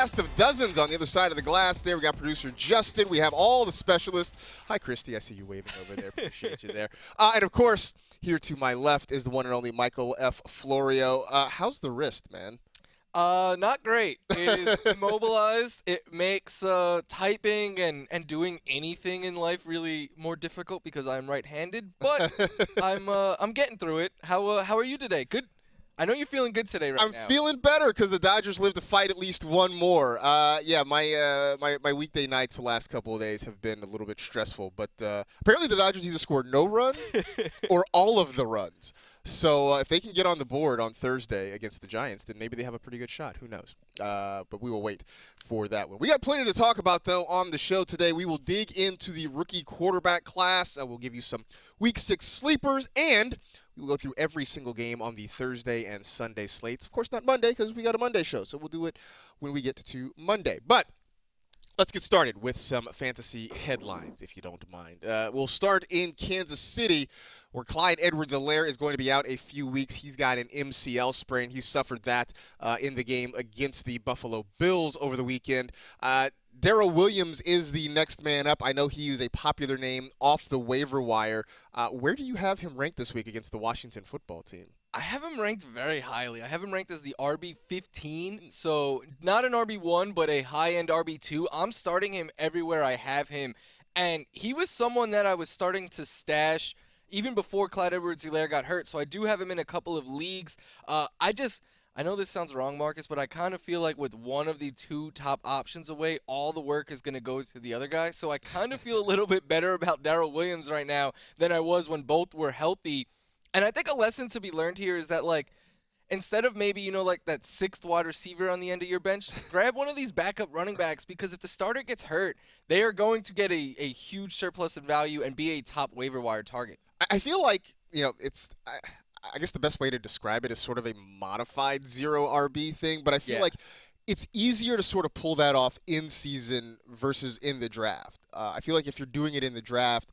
Cast of dozens on the other side of the glass. There we got producer Justin. We have all the specialists. Hi, Christy. I see you waving over there. Appreciate you there. And of course, here to my left is the one and only Michael F. Florio. How's the wrist, man? Not great. It is immobilized. It makes typing and doing anything in life really more difficult because I'm right-handed. But I'm getting through it. How are you today? Good. I know you're feeling good today now. I'm feeling better because the Dodgers live to fight at least one more. Yeah, my weekday nights the last couple of days have been a little bit stressful. But apparently the Dodgers either scored no runs or all of the runs. So if they can get on the board on Thursday against the Giants, then maybe they have a pretty good shot. Who knows? But we will wait for that one. We got plenty to talk about, though, on the show today. We will dig into the rookie quarterback class. We'll give you some Week 6 sleepers, and we will go through every single game on the Thursday and Sunday slates. Of course, not Monday because we got a Monday show, so we'll do it when we get to Monday. But let's get started with some fantasy headlines, if you don't mind. We'll start in Kansas City, where Clyde Edwards-Helaire is going to be out a few weeks. He's got an MCL sprain. He suffered that in the game against the Buffalo Bills over the weekend. Darrell Williams is the next man up. I know he is a popular name off the waiver wire. Where do you have him ranked this week against the Washington football team? I have him ranked very highly. I have him ranked as the RB15, so not an RB1, but a high-end RB2. I'm starting him everywhere I have him, and he was someone that I was starting to stash even before Clyde Edwards-Helaire got hurt, so I do have him in a couple of leagues. I know this sounds wrong, Marcus, but I kind of feel like with one of the two top options away, all the work is going to go to the other guy. So I kind of feel a little bit better about Darrell Williams right now than I was when both were healthy. And I think a lesson to be learned here is that, like, instead of maybe, like that sixth wide receiver on the end of your bench, grab one of these backup running backs, because if the starter gets hurt, they are going to get a huge surplus in value and be a top waiver wire target. I feel like, it's I guess the best way to describe it is sort of a modified zero RB thing, but I feel like it's easier to sort of pull that off in season versus in the draft. I feel like if you're doing it in the draft,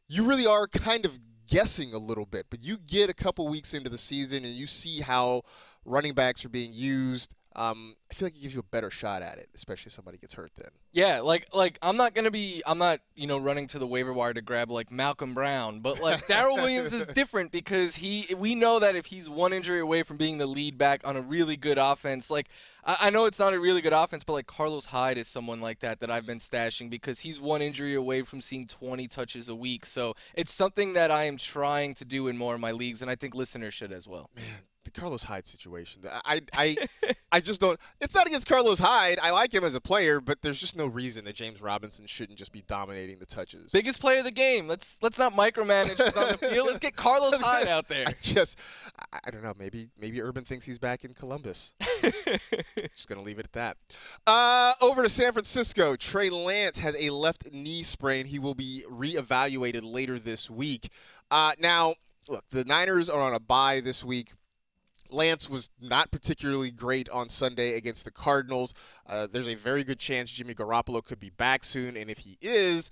you really are kind of guessing a little bit, but you get a couple weeks into the season and you see how running backs are being used. I feel like it gives you a better shot at it, especially if somebody gets hurt then. Yeah, like I'm not running to the waiver wire to grab like Malcolm Brown, but like Darrell Williams is different because we know that if he's one injury away from being the lead back on a really good offense, like I know it's not a really good offense, but like Carlos Hyde is someone like that I've been stashing because he's one injury away from seeing 20 touches a week. So it's something that I am trying to do in more of my leagues, and I think listeners should as well. Man, the Carlos Hyde situation. I just don't. It's not against Carlos Hyde. I like him as a player, but there's just no reason that James Robinson shouldn't just be dominating the touches. Biggest player of the game. Let's not micromanage who's on the field. Let's get Carlos Hyde out there. I don't know. Maybe Urban thinks he's back in Columbus. Just gonna leave it at that. Over to San Francisco. Trey Lance has a left knee sprain. He will be reevaluated later this week. Now, look, the Niners are on a bye this week. Lance was not particularly great on Sunday against the Cardinals. There's a very good chance Jimmy Garoppolo could be back soon, and if he is,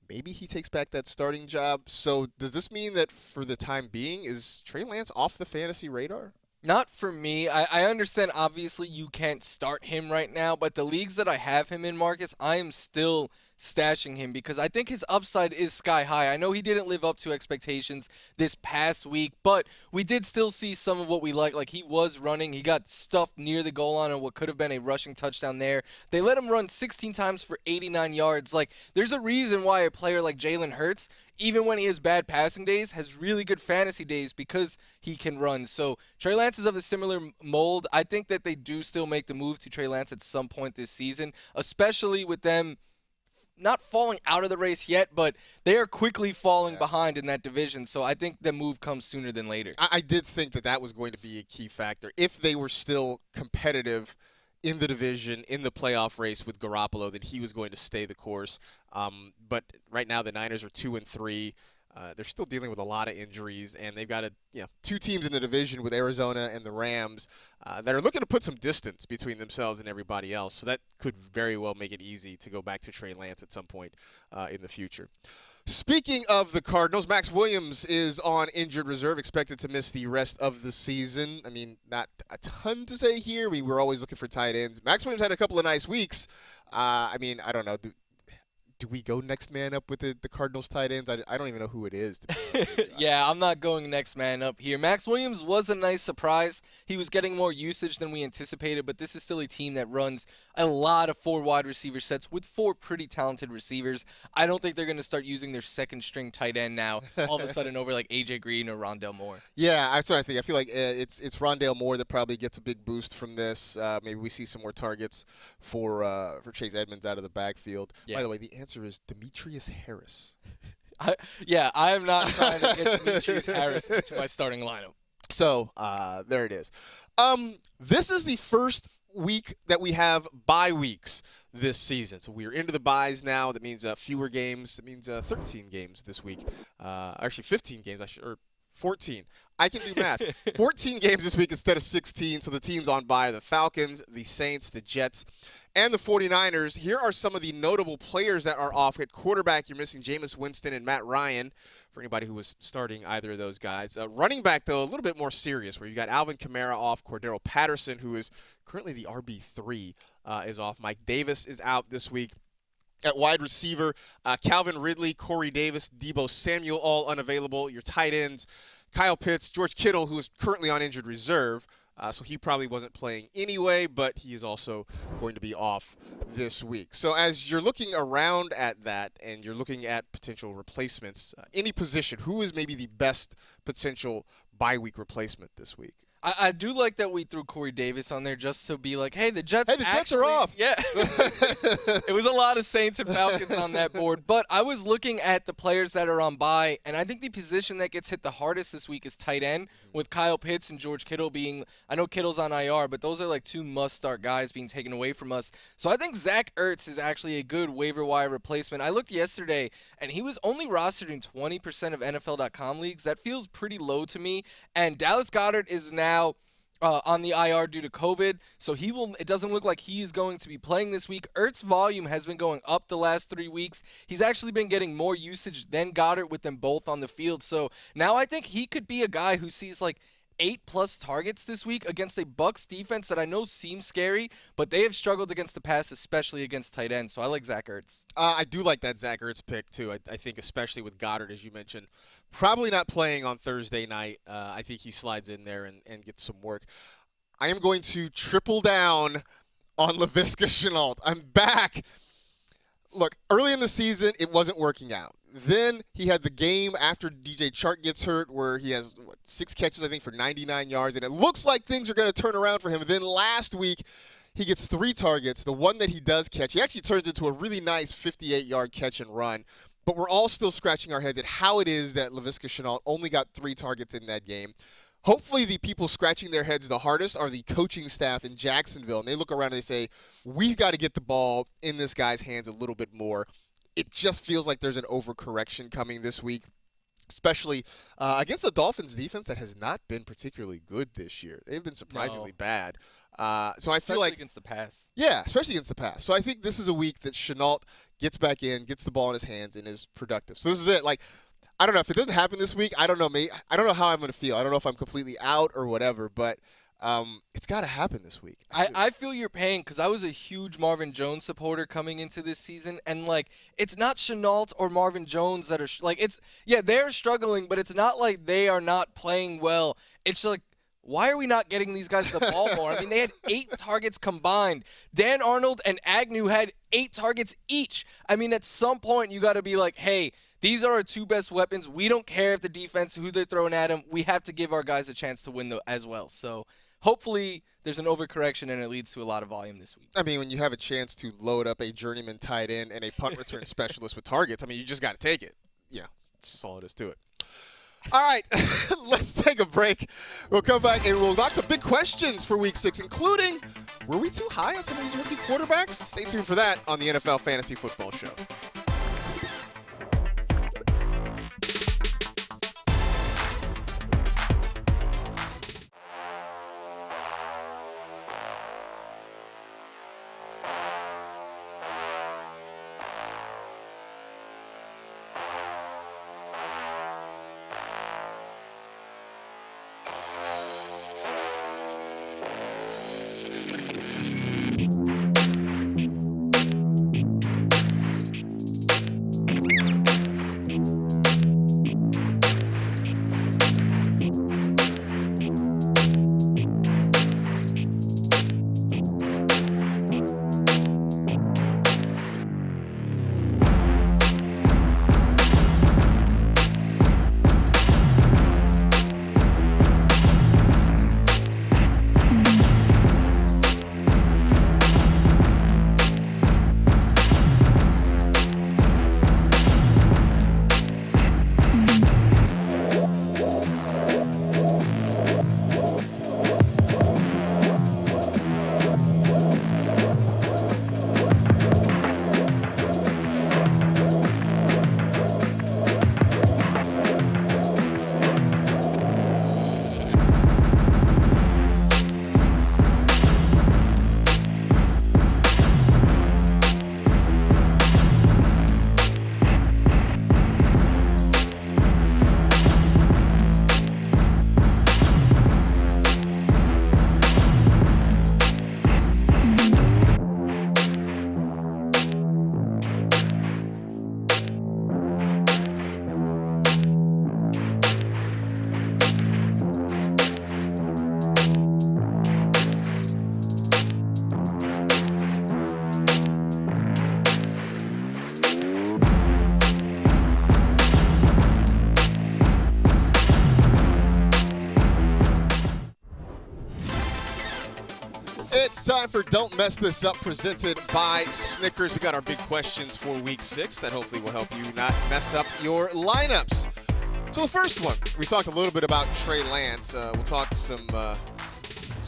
maybe he takes back that starting job. So does this mean that for the time being, is Trey Lance off the fantasy radar? Not for me. I understand, obviously, you can't start him right now, but the leagues that I have him in, Marcus, I am still stashing him because I think his upside is sky high. I know he didn't live up to expectations this past week, but we did still see some of what we like. Like, he was running. He got stuffed near the goal line on what could have been a rushing touchdown there. They let him run 16 times for 89 yards. Like, there's a reason why a player like Jalen Hurts, even when he has bad passing days, has really good fantasy days because he can run. So Trey Lance is of a similar mold. I think that they do still make the move to Trey Lance at some point this season, especially with them not falling out of the race yet, but they are quickly falling behind in that division. So I think the move comes sooner than later. I did think that was going to be a key factor. If they were still competitive in the division, in the playoff race with Garoppolo, then he was going to stay the course. But right now the Niners are 2-3. They're still dealing with a lot of injuries, and they've got two teams in the division with Arizona and the Rams that are looking to put some distance between themselves and everybody else. So that could very well make it easy to go back to Trey Lance at some point in the future. Speaking of the Cardinals, Max Williams is on injured reserve, expected to miss the rest of the season. I mean, not a ton to say here. We were always looking for tight ends. Max Williams had a couple of nice weeks. I mean, I don't know. Do we go next man up with the Cardinals tight ends? I don't even know who it is. To be honest with you. Yeah, I'm not going next man up here. Max Williams was a nice surprise. He was getting more usage than we anticipated, but this is still a team that runs a lot of 4 wide receiver sets with 4 pretty talented receivers. I don't think they're going to start using their second string tight end now all of a sudden over like A.J. Green or Rondale Moore. Yeah, that's what I think. I feel like it's Rondale Moore that probably gets a big boost from this. Maybe we see some more targets for Chase Edmonds out of the backfield. Yeah. By the way, the answer is Demetrius Harris. I am not trying to get Demetrius Harris into my starting lineup. So there it is. This is the first week that we have bye weeks this season. So we're into the byes now. That means fewer games. That means 13 games this week. Actually, 15 games. Or 14. I can do math. 14 games this week instead of 16. So the teams on bye are the Falcons, the Saints, the Jets, and the 49ers. Here are some of the notable players that are off. At quarterback, you're missing Jameis Winston and Matt Ryan, for anybody who was starting either of those guys. Running back, though, a little bit more serious, where you got Alvin Kamara off, Cordero Patterson, who is currently the RB3, is off. Mike Davis is out this week. At wide receiver, Calvin Ridley, Corey Davis, Deebo Samuel, all unavailable. Your tight ends, Kyle Pitts, George Kittle, who is currently on injured reserve. So he probably wasn't playing anyway, but he is also going to be off this week. So as you're looking around at that and you're looking at potential replacements, any position, who is maybe the best potential bye week replacement this week? I do like that we threw Corey Davis on there just to be like, hey, the Jets Jets are off. Yeah. It was a lot of Saints and Falcons on that board. But I was looking at the players that are on bye, and I think the position that gets hit the hardest this week is tight end, with Kyle Pitts and George Kittle being – I know Kittle's on IR, but those are like 2 must-start guys being taken away from us. So I think Zach Ertz is actually a good waiver wire replacement. I looked yesterday, and he was only rostered in 20% of NFL.com leagues. That feels pretty low to me. And Dallas Goedert is now on the IR due to COVID, so it doesn't look like he's going to be playing this week. Ertz's volume has been going up the last 3 weeks. He's actually been getting more usage than Goddard with them both on the field. So now I think he could be a guy who sees like 8+ targets this week against a Bucs defense that I know seems scary, but they have struggled against the pass, especially against tight ends. So I like Zach Ertz. I do like that Zach Ertz pick, too. I think especially with Goddard, as you mentioned, probably not playing on Thursday night. I think he slides in there and gets some work. I am going to triple down on Laviska Shenault. I'm back. Look, early in the season, it wasn't working out. Then he had the game after DJ Chark gets hurt where he has 6 catches, I think, for 99 yards. And it looks like things are going to turn around for him. And then last week, he gets 3 targets. The one that he does catch, he actually turns into a really nice 58-yard catch and run. But we're all still scratching our heads at how it is that Laviska Shenault only got 3 targets in that game. Hopefully the people scratching their heads the hardest are the coaching staff in Jacksonville. And they look around and they say, we've got to get the ball in this guy's hands a little bit more. It just feels like there's an overcorrection coming this week, especially against the Dolphins defense that has not been particularly good this year. They've been surprisingly bad. So I feel Especially like against the pass. Yeah, especially against the pass. So I think this is a week that Shenault gets back in, gets the ball in his hands, and is productive. So this is it. Like, I don't know if it doesn't happen this week. I don't know. I don't know how I'm going to feel. I don't know if I'm completely out or whatever, but it's got to happen this week. I feel your pain because I was a huge Marvin Jones supporter coming into this season, and like it's not Shenault or Marvin Jones that are they're struggling, but it's not like they are not playing well. It's like, why are we not getting these guys the ball more? I mean, they had 8 targets combined. Dan Arnold and Agnew had 8 targets each. I mean, at some point you got to be like, hey, these are our 2 best weapons. We don't care if the defense, who they're throwing at them. We have to give our guys a chance to win as well. So hopefully there's an overcorrection and it leads to a lot of volume this week. I mean, when you have a chance to load up a journeyman tight end and a punt return specialist with targets, I mean, you just got to take it. You know, it's just all it is to it. All right, let's take a break. We'll come back and we'll ask some big questions for Week 6, including, were we too high on some of these rookie quarterbacks? Stay tuned for that on the NFL Fantasy Football Show. for Don't Mess This Up, presented by Snickers. We got our big questions for Week 6 that hopefully will help you not mess up your lineups. So the first one, we talked a little bit about Trey Lance. We'll talk some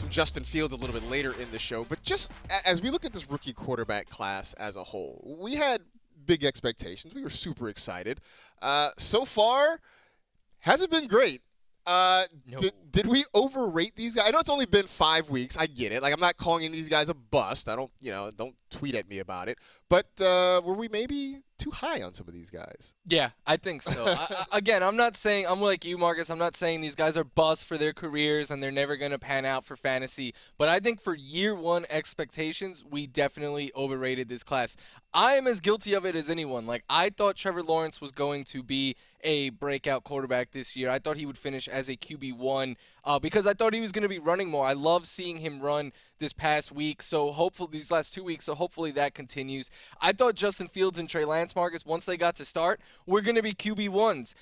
Justin Fields a little bit later in the show. But just as we look at this rookie quarterback class as a whole, we had big expectations. We were super excited. So far, hasn't been great. No. Did we overrate these guys? I know it's only been 5 weeks. I get it. Like, I'm not calling any of these guys a bust. I don't tweet at me about it. But were we maybe too high on some of these guys? Yeah, I think so. Again, I'm like you, Marcus. I'm not saying these guys are busts for their careers and they're never going to pan out for fantasy. But I think for year one expectations, we definitely overrated this class. I am as guilty of it as anyone. Like, I thought Trevor Lawrence was going to be a breakout quarterback this year. I thought he would finish as a QB1 because I thought he was going to be running more. I love seeing him run this past week, these last 2 weeks, so hopefully that continues. I thought Justin Fields and Trey Lance, Marcus, once they got to start, were going to be QB1s.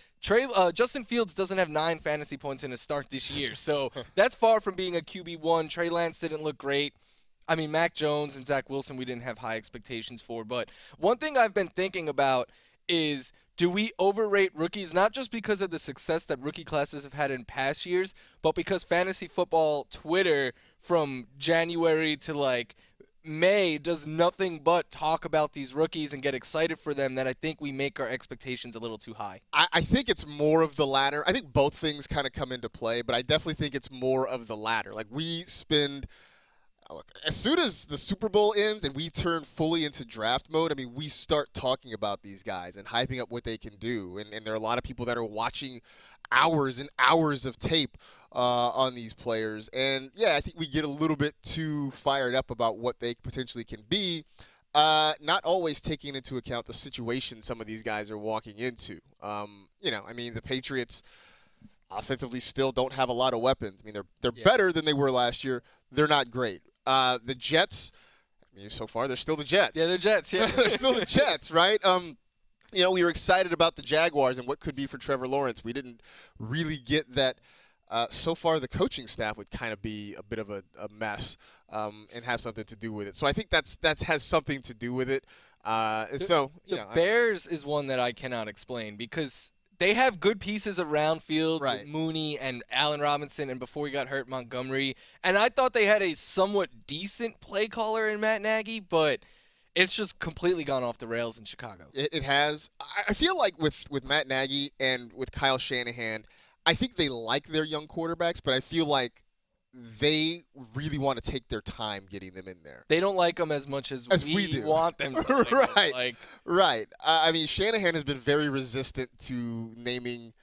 Justin Fields doesn't have 9 fantasy points in a start this year, so that's far from being a QB1. Trey Lance didn't look great. I mean, Mac Jones and Zach Wilson we didn't have high expectations for. But one thing I've been thinking about is, do we overrate rookies, not just because of the success that rookie classes have had in past years, but because fantasy football Twitter from January to like May does nothing but talk about these rookies and get excited for them, that I think we make our expectations a little too high. I think it's more of the latter. I think both things kind of come into play, but I definitely think it's more of the latter. Like, we spend... Look, as soon as the Super Bowl ends and we turn fully into draft mode, I mean, we start talking about these guys and hyping up what they can do. And there are a lot of people that are watching hours and hours of tape on these players. And, yeah, I think we get a little bit too fired up about what they potentially can be, not always taking into account the situation some of these guys are walking into. I mean, the Patriots offensively still don't have a lot of weapons. I mean, they're better than they were last year. They're not great. The Jets, I mean, so far they're still the Jets. Yeah, they're Jets. Yeah, they're still the Jets, right? We were excited about the Jaguars and what could be for Trevor Lawrence. We didn't really get that. So far, the coaching staff would kind of be a bit of a mess and have something to do with it. So I think that has something to do with it. The Bears is one that I cannot explain because they have good pieces around Fields, right, with Mooney and Allen Robinson, and before he got hurt, Montgomery. And I thought they had a somewhat decent play caller in Matt Nagy, but it's just completely gone off the rails in Chicago. It has. I feel like with Matt Nagy and with Kyle Shanahan, I think they like their young quarterbacks, but I feel like they really want to take their time getting them in there. They don't like them as much as we do. Want them to right. Right. I mean, Shanahan has been very resistant to naming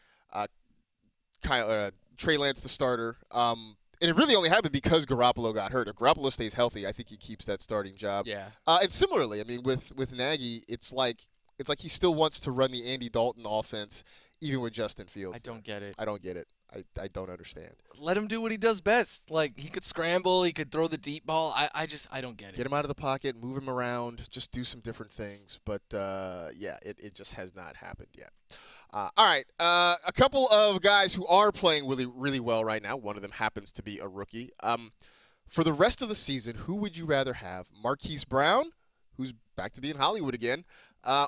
Trey Lance the starter. And it really only happened because Garoppolo got hurt. If Garoppolo stays healthy, I think he keeps that starting job. Yeah. And similarly, I mean, with Nagy, it's like he still wants to run the Andy Dalton offense, even with Justin Fields. I don't get it. I don't get it. I don't understand. Let him do what he does best. Like, he could scramble, he could throw the deep ball. I don't get it. Get him out of the pocket, move him around, just do some different things. But, it just has not happened yet. All right, a couple of guys who are playing really, really well right now. One of them happens to be a rookie. For the rest of the season, who would you rather have? Marquise Brown, who's back to being Hollywood again,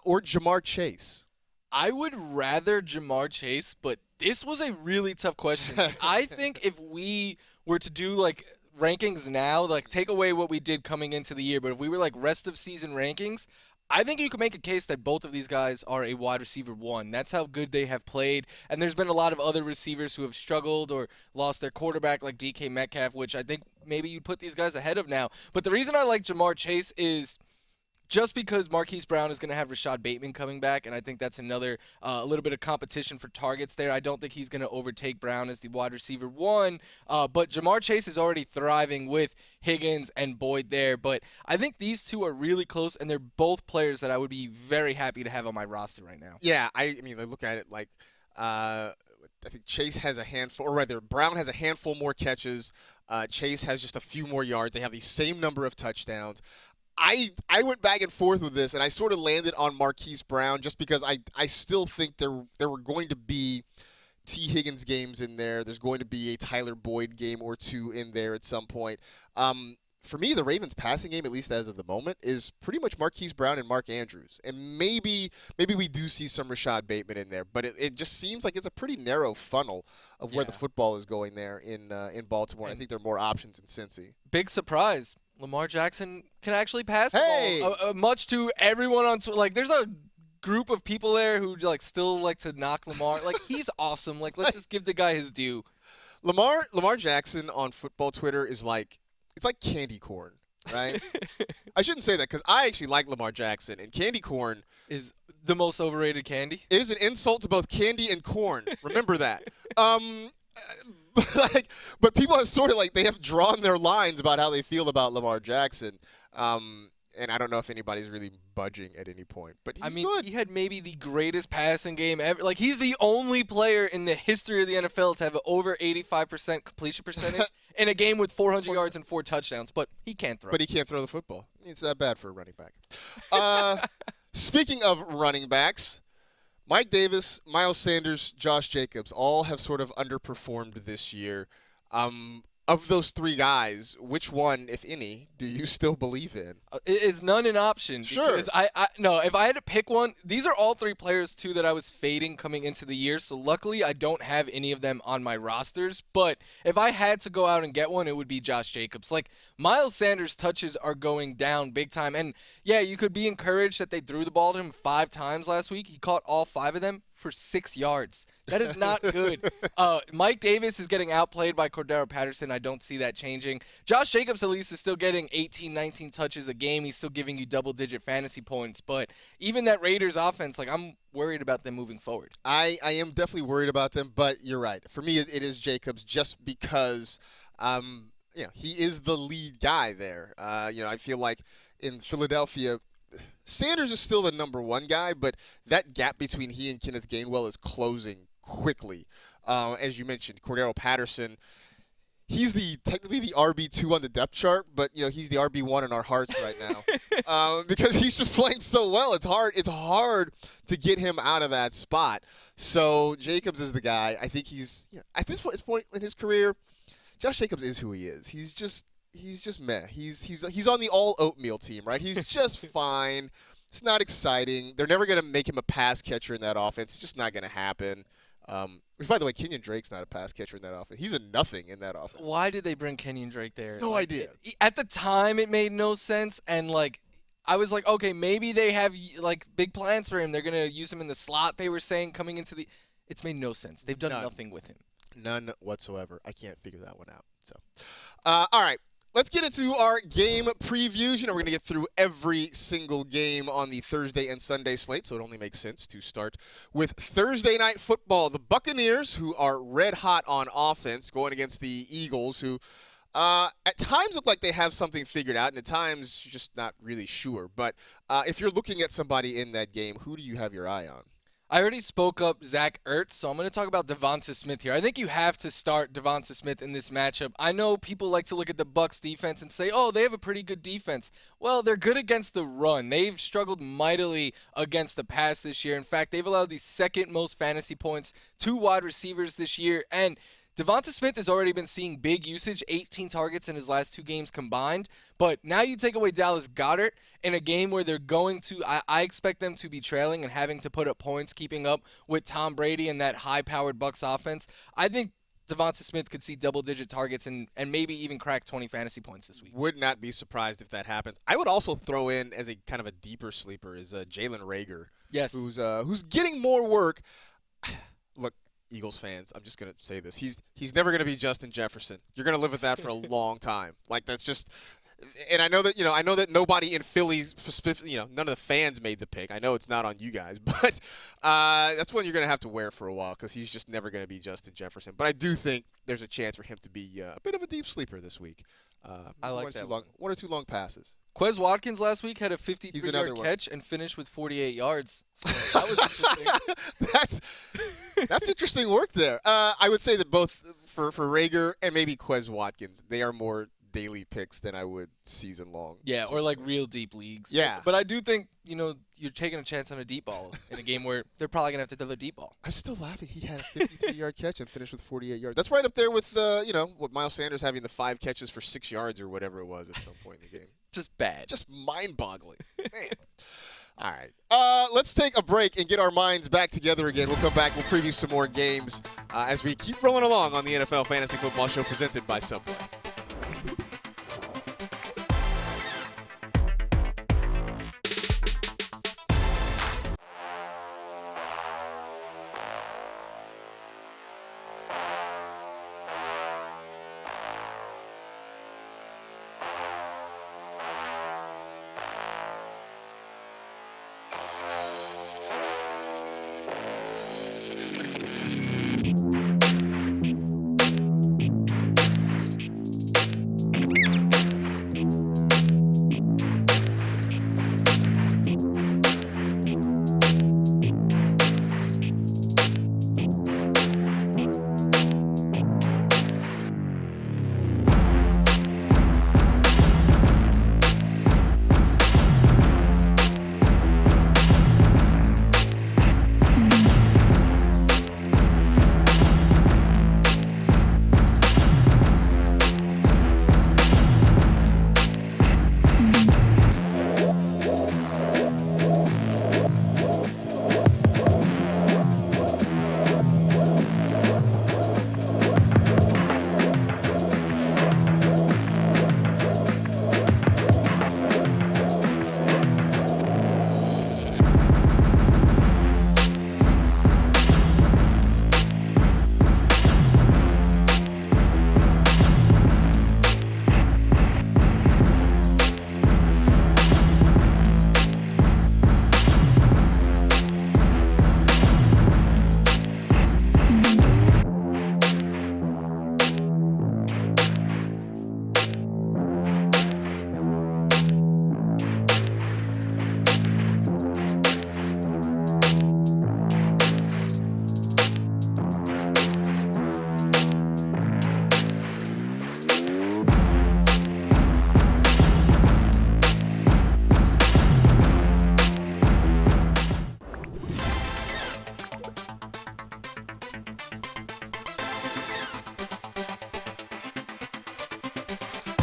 or Jamar Chase? I would rather Jamar Chase, but this was a really tough question. I think if we were to do, like, rankings now, like, take away what we did coming into the year, but if we were, like, rest of season rankings, I think you could make a case that both of these guys are a wide receiver 1. That's how good they have played. And there's been a lot of other receivers who have struggled or lost their quarterback, like DK Metcalf, which I think maybe you'd put these guys ahead of now. But the reason I like Jamar Chase is just because Marquise Brown is going to have Rashad Bateman coming back, and I think that's another a little bit of competition for targets there. I don't think he's going to overtake Brown as the wide receiver 1, but Jamar Chase is already thriving with Higgins and Boyd there. But I think these two are really close, and they're both players that I would be very happy to have on my roster right now. Yeah, I mean, I look at it like I think Chase has a handful, or rather, Brown has a handful more catches. Chase has just a few more yards. They have the same number of touchdowns. I went back and forth with this, and I sort of landed on Marquise Brown just because I still think there were going to be T. Higgins games in there. There's going to be a Tyler Boyd game or two in there at some point. for me, the Ravens' passing game, at least as of the moment, is pretty much Marquise Brown and Mark Andrews. And maybe we do see some Rashad Bateman in there, but it just seems like it's a pretty narrow funnel of where the football is going there in Baltimore. And I think there are more options in Cincy. Big surprise. Lamar Jackson can actually pass the Hey! ball. Much to everyone on Twitter. Like, there's a group of people there who like still like to knock Lamar. Like, he's awesome. Like, let's just give the guy his due. Lamar Jackson on football Twitter is like, it's like candy corn, right? I shouldn't say that because I actually like Lamar Jackson, and candy corn is the most overrated candy. It is an insult to both candy and corn. Remember that. But people have sort of like they have drawn their lines about how they feel about Lamar Jackson. And I don't know if anybody's really budging at any point. But he's good. He had maybe the greatest passing game ever. Like, he's the only player in the history of the NFL to have over 85% completion percentage in a game with 400 yards and 4 touchdowns. But he can't throw. But he can't throw the football. It's that bad for a running back. Speaking of running backs, Mike Davis, Miles Sanders, Josh Jacobs all have sort of underperformed this year. Of those 3 guys, which one, if any, do you still believe in? Is none an option? Sure. Because no, if I had to pick one, these are all 3 players, too, that I was fading coming into the year. So luckily, I don't have any of them on my rosters. But if I had to go out and get one, it would be Josh Jacobs. Like, Miles Sanders' touches are going down big time. And, yeah, you could be encouraged that they threw the ball to him 5 times last week. He caught all 5 of them for 6 yards. That is not good. Mike Davis is getting outplayed by Cordero Patterson. I don't see that changing. Josh Jacobs, at least, is still getting 18, 19 touches a game. He's still giving you double-digit fantasy points. But even that Raiders offense, like, I'm worried about them moving forward. I am definitely worried about them, but you're right. For me, it is Jacobs just because he is the lead guy there. I feel like in Philadelphia, Sanders is still the number 1 guy, but that gap between he and Kenneth Gainwell is closing quickly. As you mentioned, Cordero Patterson, he's technically the RB2 on the depth chart, but he's the RB1 in our hearts right now because he's just playing so well. It's hard to get him out of that spot. So Jacobs is the guy. I think he's at this point in his career, Josh Jacobs is who he is. He's just meh. He's on the all oatmeal team, right? He's just fine. It's not exciting. They're never going to make him a pass catcher in that offense. It's just not going to happen. Which, by the way, Kenyon Drake's not a pass catcher in that offense. He's a nothing in that offense. Why did they bring Kenyon Drake there? No idea. At the time, it made no sense, and I was like, okay, maybe they have big plans for him. They're going to use him in the slot. They were saying coming into the. It's made no sense. They've done nothing with him. None whatsoever. I can't figure that one out. So, all right. Let's get into our game previews. We're going to get through every single game on the Thursday and Sunday slate, so it only makes sense to start with Thursday Night Football. The Buccaneers, who are red hot on offense, going against the Eagles, who at times look like they have something figured out, and at times you're just not really sure. But if you're looking at somebody in that game, who do you have your eye on? I already spoke up Zach Ertz, so I'm going to talk about Devonta Smith here. I think you have to start Devonta Smith in this matchup. I know people like to look at the Bucs defense and say, oh, they have a pretty good defense. Well, they're good against the run. They've struggled mightily against the pass this year. In fact, they've allowed the 2nd most fantasy points to wide receivers this year. And Devonta Smith has already been seeing big usage, 18 targets in his last 2 games combined. But now you take away Dallas Goedert in a game where they're going to, I expect them to be trailing and having to put up points, keeping up with Tom Brady and that high-powered Bucs offense. I think Devonta Smith could see double-digit targets and maybe even crack 20 fantasy points this week. Would not be surprised if that happens. I would also throw in as a kind of a deeper sleeper is Jalen Reagor. Yes. Who's getting more work. Look, Eagles fans, I'm just going to say this. He's never going to be Justin Jefferson. You're going to live with that for a long time. Like, that's just – and I know that nobody in Philly, none of the fans made the pick. I know it's not on you guys, but that's one you're going to have to wear for a while because he's just never going to be Justin Jefferson. But I do think there's a chance for him to be a bit of a deep sleeper this week. I like that. 1 or 2 long passes. Quez Watkins last week had a 53-yard catch and finished with 48 yards. So that was interesting. That's interesting work there. I would say that both for Reagor and maybe Quez Watkins, they are more daily picks than I would season long. Yeah, or like real deep leagues. Yeah. But I do think, you're taking a chance on a deep ball in a game where they're probably going to have to throw the deep ball. I'm still laughing. He had a 53-yard catch and finished with 48 yards. That's right up there with, what Miles Sanders having the 5 catches for 6 yards or whatever it was at some point in the game. Just bad. Just mind-boggling. Man. All right. Let's take a break and get our minds back together again. We'll come back. We'll preview some more games as we keep rolling along on the NFL Fantasy Football Show presented by Subway.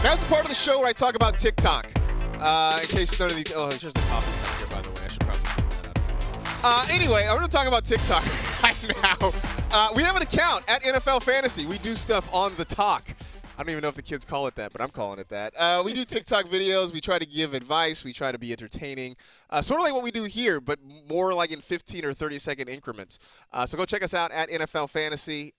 That's the part of the show where I talk about TikTok. In case none of you... Oh, there's a coffee cup here, by the way. I should probably clean that up. Anyway, I'm going to talk about TikTok right now. We have an account at NFL Fantasy. We do stuff on the talk. I don't even know if the kids call it that, but I'm calling it that. We do TikTok videos. We try to give advice. We try to be entertaining. Sort of like what we do here, but more like in 15 or 30-second increments. So go check us out at NFL Fantasy.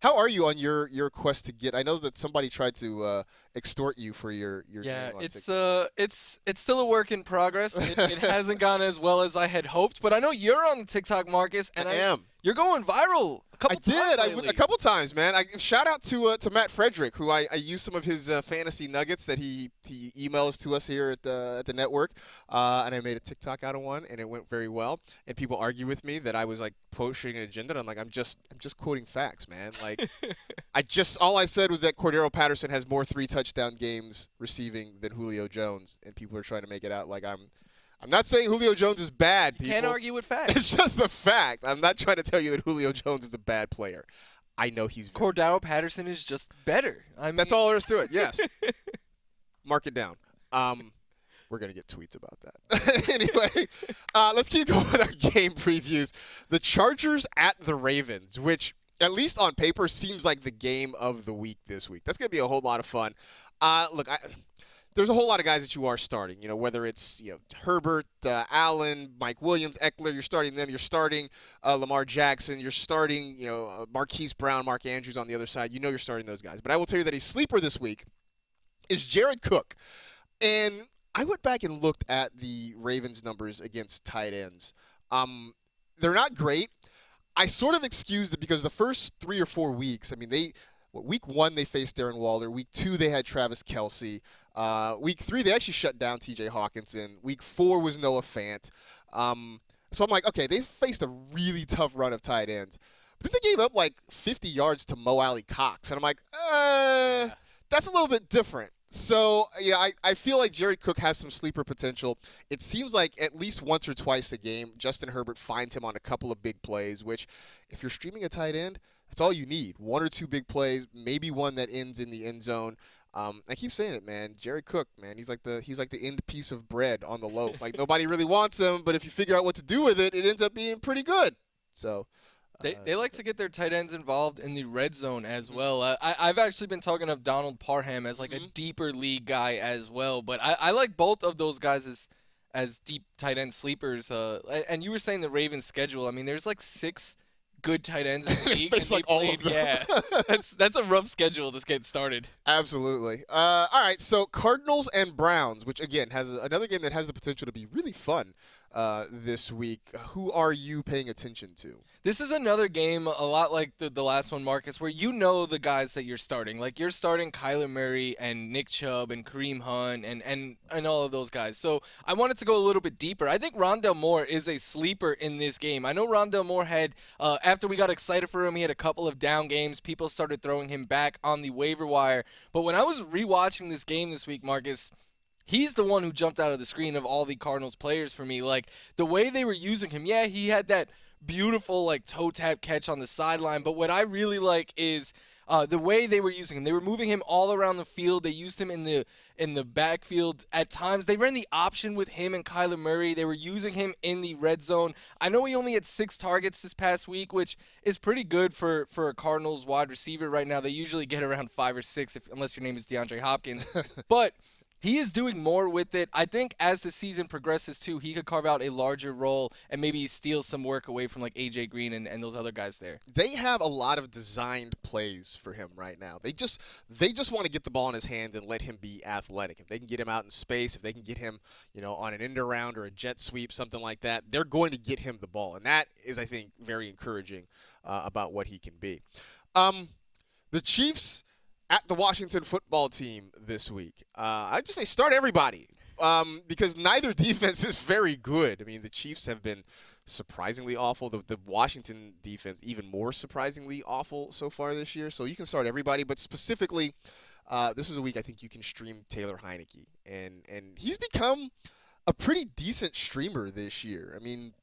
How are you on your quest to get? I know that somebody tried to extort you for your yeah. name on It's TikTok. it's still a work in progress. It hasn't gone as well as I had hoped, but I know you're on TikTok, Marcus, and I am. You're going viral. A couple times, man. Shout out to Matt Frederick, who I use some of his fantasy nuggets that he emails to us here at the network, and I made a TikTok out of one, and it went very well. And people argue with me that I was like pushing an agenda. And I'm like, I'm just quoting facts, man. Like, all I said was that Cordero Patterson has more 3-touchdown games receiving than Julio Jones, and people are trying to make it out like I'm not saying Julio Jones is bad, people. Can't argue with facts. It's just a fact. I'm not trying to tell you that Julio Jones is a bad player. I know he's Cordero Patterson is just better. That's all there is to it, yes. Mark it down. We're going to get tweets about that. Anyway, let's keep going with our game previews. The Chargers at the Ravens, which at least on paper seems like the game of the week this week. That's going to be a whole lot of fun. Look, there's a whole lot of guys that you are starting, whether it's, Herbert, Allen, Mike Williams, Eckler, you're starting them. You're starting Lamar Jackson. You're starting, Marquise Brown, Mark Andrews on the other side. You're starting those guys. But I will tell you that a sleeper this week is Jared Cook. And I went back and looked at the Ravens numbers against tight ends. They're not great. I sort of excused it because the first 3 or 4 weeks, week 1 they faced Darren Waller. Week 2 they had Travis Kelce. Week 3, they actually shut down T.J. Hawkinson. Week 4 was Noah Fant. So I'm like, okay, they faced a really tough run of tight ends. But then they gave up like 50 yards to Mo Alley Cox. And I'm like, That's a little bit different. So, I feel like Jared Cook has some sleeper potential. It seems like at least once or twice a game, Justin Herbert finds him on a couple of big plays, which, if you're streaming a tight end, that's all you need. One or two big plays, maybe one that ends in the end zone. I keep saying it, man. Jared Cook, man, he's like the end piece of bread on the loaf. Like, nobody really wants him, but if you figure out what to do with it, it ends up being pretty good. So. They like to get their tight ends involved in the red zone as well. I've actually been talking of Donald Parham as like a deeper league guy as well. But I like both of those guys as deep tight end sleepers. And you were saying the Ravens schedule. I mean, there's like 6 good tight ends in the league. It's like all of them. Yeah, that's a rough schedule to get started. Absolutely. All right, so Cardinals and Browns, which again has another game that has the potential to be really fun this week. Who are you paying attention to? This is another game a lot like the last one, Marcus, where you know the guys that you're starting. Like, you're starting Kyler Murray and Nick Chubb and Kareem Hunt and all of those guys. So I wanted to go a little bit deeper. I think Rondale Moore is a sleeper in this game. I know Rondale Moore had, after we got excited for him, he had a couple of down games. People started throwing him back on the waiver wire. But when I was rewatching this game this week, Marcus, he's the one who jumped out of the screen of all the Cardinals players for me. Like, the way they were using him, yeah, he had that beautiful like toe tap catch on the sideline, but what I really like is the way they were using him. They were moving him all around the field. They used him in the backfield at times. They ran the option with him and Kyler Murray. They were using him in the red zone. I know he only had 6 targets this past week, which is pretty good for a Cardinals wide receiver right now. They usually get around 5 or 6 unless your name is DeAndre Hopkins. But he is doing more with it. I think as the season progresses, too, he could carve out a larger role and maybe steal some work away from, like, A.J. Green and those other guys there. They have a lot of designed plays for him right now. They just want to get the ball in his hands and let him be athletic. If they can get him out in space, if they can get him, on an end around or a jet sweep, something like that, they're going to get him the ball. And that is, I think, very encouraging about what he can be. The Chiefs at the Washington football team this week. I'd just say start everybody because neither defense is very good. I mean, the Chiefs have been surprisingly awful. The Washington defense even more surprisingly awful so far this year. So you can start everybody, but specifically, this is a week I think you can stream Taylor Heineke, and he's become a pretty decent streamer this year. I mean,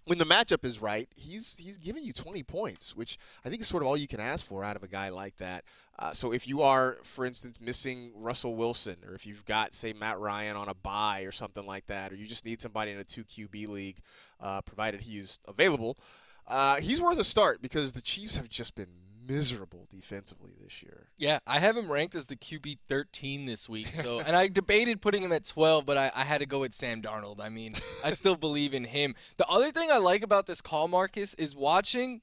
when the matchup is right, he's giving you 20 points, which I think is sort of all you can ask for out of a guy like that. So if you are, for instance, missing Russell Wilson, or if you've got, say, Matt Ryan on a bye or something like that, or you just need somebody in a 2 QB league, provided he's available, he's worth a start because the Chiefs have just been miserable defensively this year. Yeah, I have him ranked as the QB 13 this week. So, and I debated putting him at 12, but I had to go with Sam Darnold. I mean, I still believe in him. The other thing I like about this call, Marcus, is watching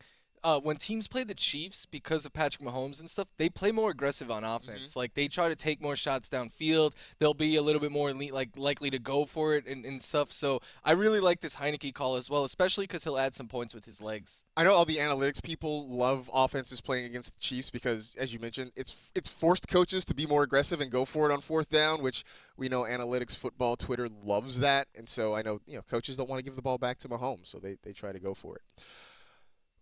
when teams play the Chiefs, because of Patrick Mahomes and stuff, they play more aggressive on offense. Mm-hmm. Like, they try to take more shots downfield. They'll be a little bit more likely to go for it and stuff. So I really like this Heineke call as well, especially because he'll add some points with his legs. I know all the analytics people love offenses playing against the Chiefs because, as you mentioned, it's forced coaches to be more aggressive and go for it on 4th down, which we know analytics football Twitter loves that. And so I know coaches don't want to give the ball back to Mahomes, so they try to go for it.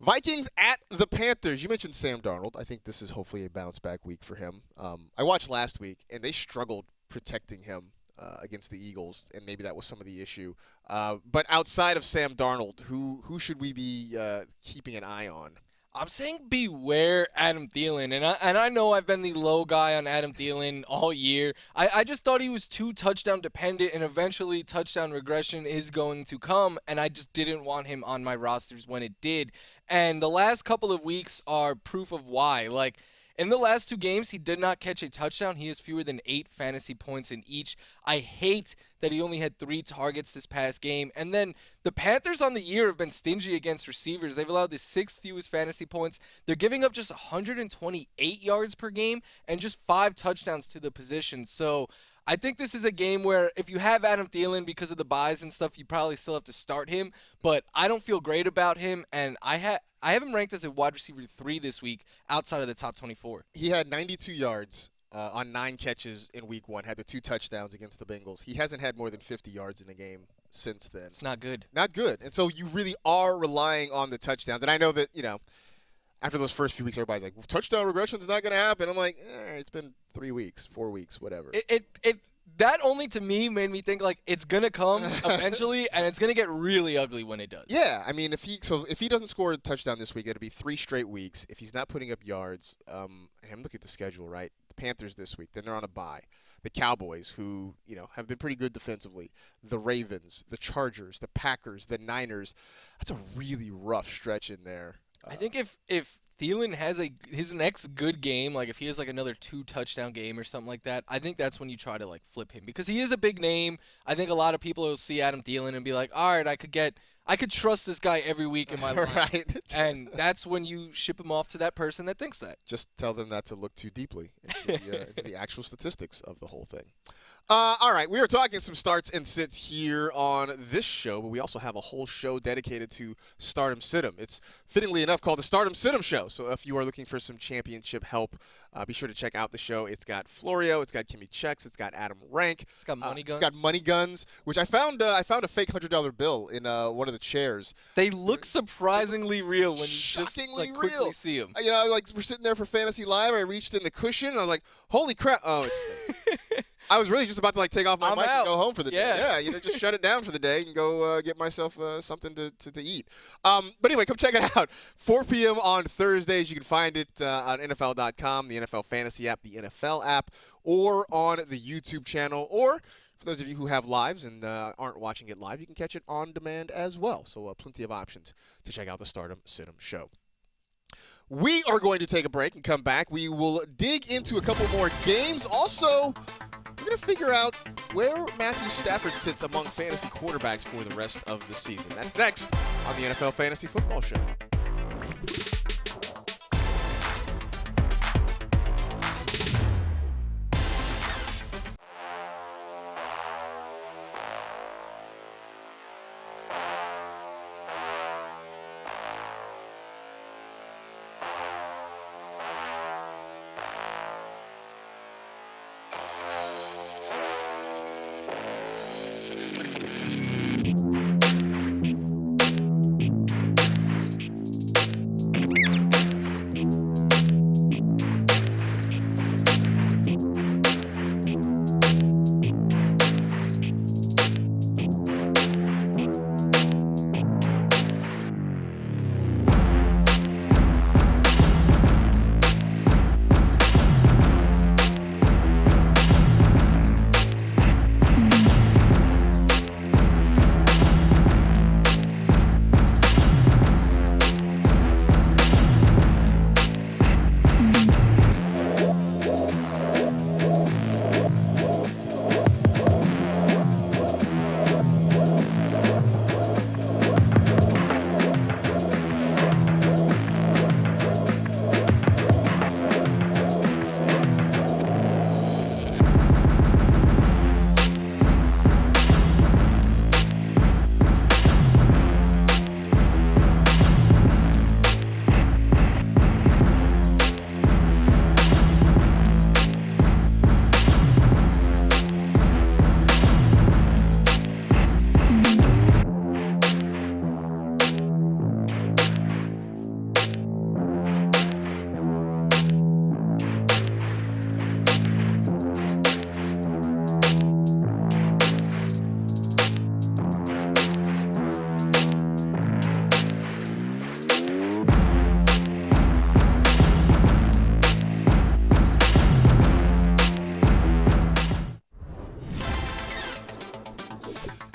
Vikings at the Panthers. You mentioned Sam Darnold. I think this is hopefully a bounce-back week for him. I watched last week, and they struggled protecting him against the Eagles, and maybe that was some of the issue. But outside of Sam Darnold, who should we be keeping an eye on? I'm saying beware Adam Thielen, and I know I've been the low guy on Adam Thielen all year. I just thought he was too touchdown dependent, and eventually touchdown regression is going to come, and I just didn't want him on my rosters when it did. And the last couple of weeks are proof of why. Like, in the last 2 games, he did not catch a touchdown. He has fewer than 8 fantasy points in each. I hate that he only had 3 targets this past game. And then the Panthers on the year have been stingy against receivers. They've allowed the 6th fewest fantasy points. They're giving up just 128 yards per game and just 5 touchdowns to the position. So I think this is a game where if you have Adam Thielen because of the buys and stuff, you probably still have to start him. But I don't feel great about him, and I have him ranked as a wide receiver 3 this week outside of the top 24. He had 92 yards on 9 catches in week 1, had the 2 touchdowns against the Bengals. He hasn't had more than 50 yards in a game since then. It's not good. Not good. And so you really are relying on the touchdowns. And I know that, after those first few weeks, everybody's like, touchdown regression is not going to happen. I'm like, it's been 3 weeks, 4 weeks, whatever. That only to me made me think like it's gonna come eventually, and it's gonna get really ugly when it does. Yeah, I mean, if he doesn't score a touchdown this week, it'll be 3 straight weeks. If he's not putting up yards, I'm looking at the schedule, right? The Panthers this week, then they're on a bye. The Cowboys, who have been pretty good defensively. The Ravens, the Chargers, the Packers, the Niners. That's a really rough stretch in there. I think if Thielen has his next good game, like if he has like another 2 touchdown game or something like that, I think that's when you try to like flip him because he is a big name. I think a lot of people will see Adam Thielen and be like, all right, I could trust this guy every week in my life. Right. And that's when you ship him off to that person that thinks that. Just tell them not to look too deeply into the actual statistics of the whole thing. All right, we are talking some starts and sits here on this show, but we also have a whole show dedicated to Stardom Situm. It's fittingly enough called the Stardom Situm Show. So if you are looking for some championship help, be sure to check out the show. It's got Florio, it's got Kimmy Checks, it's got Adam Rank. It's got Money Guns. It's got Money Guns, which I found a fake $100 bill in one of the chairs. They look surprisingly real when you just Shockingly quickly real. see them. Like we're sitting there for Fantasy Live. I reached in the cushion, and I was like, holy crap. Oh, it's I was really just about to take off my mic and go home for the day. Yeah, just shut it down for the day and go get myself something to eat. But anyway, come check it out. 4 p.m. on Thursdays. You can find it on NFL.com, the NFL Fantasy app, the NFL app, or on the YouTube channel. Or for those of you who have lives and aren't watching it live, you can catch it on demand as well. So plenty of options to check out the Stardom Situm Show. We are going to take a break and come back. We will dig into a couple more games. Also, we're going to figure out where Matthew Stafford sits among fantasy quarterbacks for the rest of the season. That's next on the NFL Fantasy Football Show.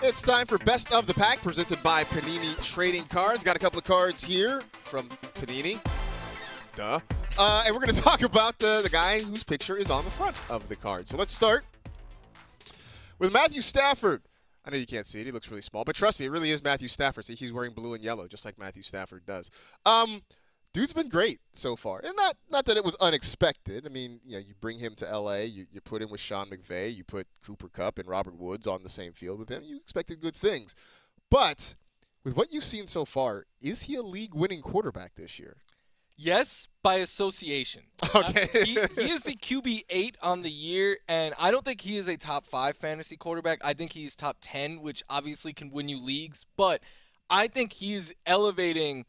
It's time for Best of the Pack, presented by Panini Trading Cards. Got a couple of cards here from Panini. Duh. And we're going to talk about the guy whose picture is on the front of the card. So let's start with Matthew Stafford. I know you can't see it. He looks really small. But trust me, it really is Matthew Stafford. See, he's wearing blue and yellow, just like Matthew Stafford does. Dude's been great so far. And not that it was unexpected. I mean, you bring him to L.A., you put him with Sean McVay, you put Cooper Kupp and Robert Woods on the same field with him. You expected good things. But with what you've seen so far, is he a league-winning quarterback this year? Yes, by association. Okay. He is the QB8 on the year, and I don't think he is a top 5 fantasy quarterback. I think he's top 10, which obviously can win you leagues. But I think he's elevating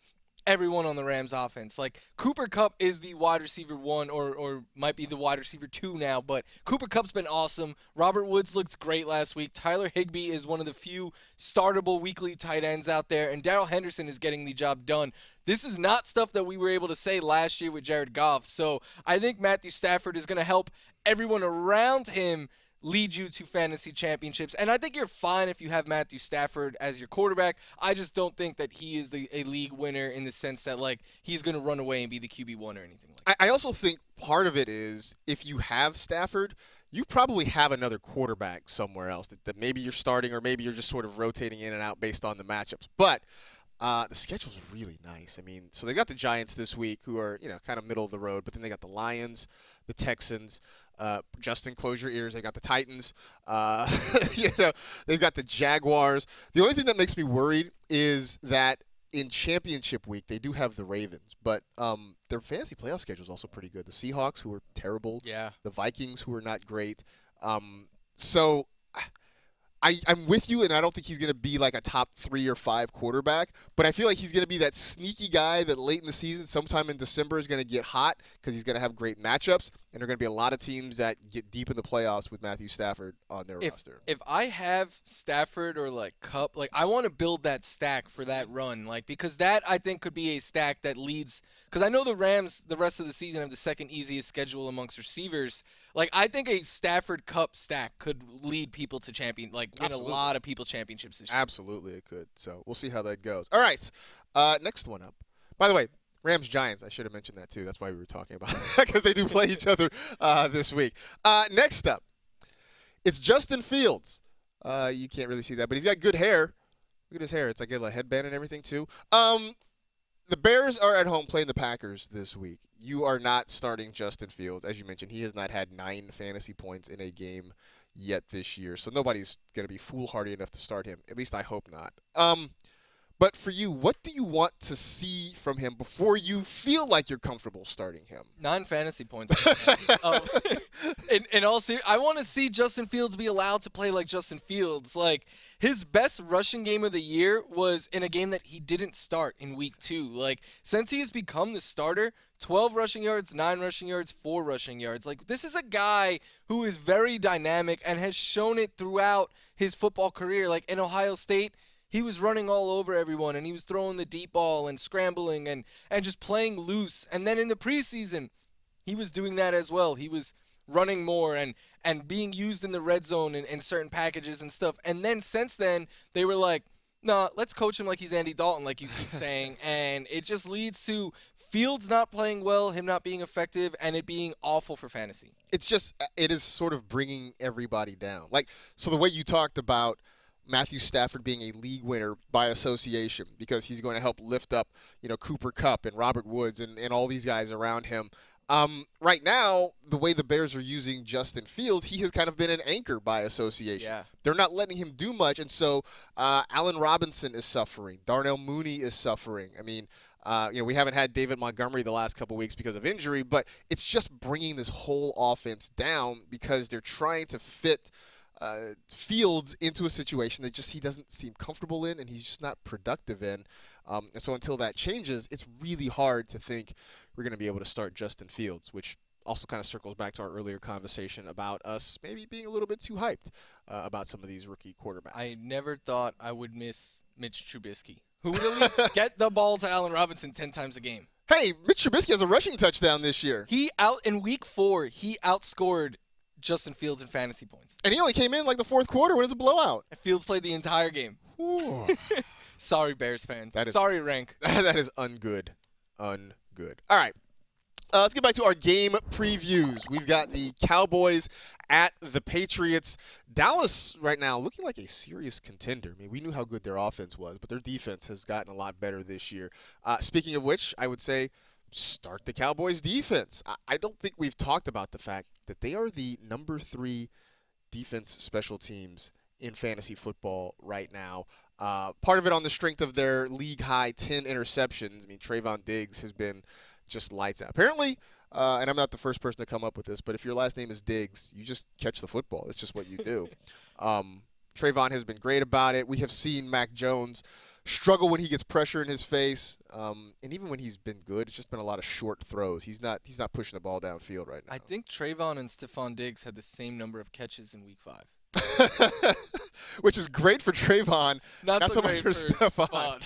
everyone on the Rams offense. Like, Cooper Kupp is the wide receiver 1 or might be the wide receiver 2 now, but Cooper Kupp's been awesome. Robert Woods looked great last week. Tyler Higbee is one of the few startable weekly tight ends out there, and Darrell Henderson is getting the job done. This is not stuff that we were able to say last year with Jared Goff, so I think Matthew Stafford is going to help everyone around him lead you to fantasy championships. And I think you're fine if you have Matthew Stafford as your quarterback. I just don't think that he is a league winner in the sense that, like, he's going to run away and be the QB1 or anything like that. I also think part of it is if you have Stafford, you probably have another quarterback somewhere else that maybe you're starting or maybe you're just sort of rotating in and out based on the matchups. But the schedule's really nice. I mean, so they got the Giants this week who are, kind of middle of the road, but then they got the Lions, the Texans, Justin, close your ears. They got the Titans. They've got the Jaguars. The only thing that makes me worried is that in championship week, they do have the Ravens, but their fantasy playoff schedule is also pretty good. The Seahawks, who are terrible. Yeah. The Vikings, who are not great. So I'm with you, and I don't think he's going to be like a top 3 or 5 quarterback, but I feel like he's going to be that sneaky guy that late in the season, sometime in December, is going to get hot because he's going to have great matchups, and there are going to be a lot of teams that get deep in the playoffs with Matthew Stafford on their roster. If I have Stafford or like Kupp, like I want to build that stack for that run, like because that I think could be a stack that leads. Because I know the Rams the rest of the season have the second easiest schedule amongst receivers. Like I think a Stafford Kupp stack could lead people to win Absolutely. a lot of people championships this year. Absolutely, it could. So we'll see how that goes. All right, next one up. By the way, Rams-Giants, I should have mentioned that too. That's why we were talking about it, because they do play each other this week. Next up, it's Justin Fields. You can't really see that, but he's got good hair. Look at his hair. It's like a headband and everything too. The Bears are at home playing the Packers this week. You are not starting Justin Fields. As you mentioned, he has not had 9 fantasy points in a game yet this year, so nobody's going to be foolhardy enough to start him. At least I hope not. But for you, what do you want to see from him before you feel like you're comfortable starting him? 9 fantasy points. In all seriousness, I want to see Justin Fields be allowed to play like Justin Fields. Like, his best rushing game of the year was in a game that he didn't start in week 2. Like, since he has become the starter, 12 rushing yards, 9 rushing yards, 4 rushing yards. Like, this is a guy who is very dynamic and has shown it throughout his football career. Like, in Ohio State, he was running all over everyone, and he was throwing the deep ball and scrambling and just playing loose. And then in the preseason, he was doing that as well. He was running more and being used in the red zone in certain packages and stuff. And then since then, they were like, nah, let's coach him like he's Andy Dalton, like you keep saying. And it just leads to Fields not playing well, him not being effective, and it being awful for fantasy. It is sort of bringing everybody down. Like, so the way you talked about Matthew Stafford being a league winner by association because he's going to help lift up, Cooper Kupp and Robert Woods and all these guys around him. Right now, the way the Bears are using Justin Fields, he has kind of been an anchor by association. Yeah. They're not letting him do much, and so Allen Robinson is suffering. Darnell Mooney is suffering. I mean, we haven't had David Montgomery the last couple weeks because of injury, but it's just bringing this whole offense down because they're trying to fit Fields into a situation that he doesn't seem comfortable in and he's just not productive in. And so until that changes, it's really hard to think we're going to be able to start Justin Fields, which also kind of circles back to our earlier conversation about us maybe being a little bit too hyped about some of these rookie quarterbacks. I never thought I would miss Mitch Trubisky, who would at least get the ball to Allen Robinson 10 times a game. Hey, Mitch Trubisky has a rushing touchdown this year. In week 4, he outscored Justin Fields in fantasy points. And he only came in like the fourth quarter when it was a blowout. Fields played the entire game. Sorry, Bears fans. Sorry, Rank. That is ungood. Ungood. All right. Let's get back to our game previews. We've got the Cowboys at the Patriots. Dallas right now looking like a serious contender. I mean, we knew how good their offense was, but their defense has gotten a lot better this year. Speaking of which, I would say start the Cowboys defense. I don't think we've talked about the fact that they are the number 3 defense special teams in fantasy football right now. Part of it on the strength of their league-high 10 interceptions. I mean, Trayvon Diggs has been just lights out. Apparently, and I'm not the first person to come up with this, but if your last name is Diggs, you just catch the football. It's just what you do. Trayvon has been great about it. We have seen Mac Jones struggle when he gets pressure in his face. And even when he's been good, it's just been a lot of short throws. He's not pushing the ball downfield right now. I think Trayvon and Stephon Diggs had the same number of catches in Week 5. Which is great for Trayvon, not so much for Stephon.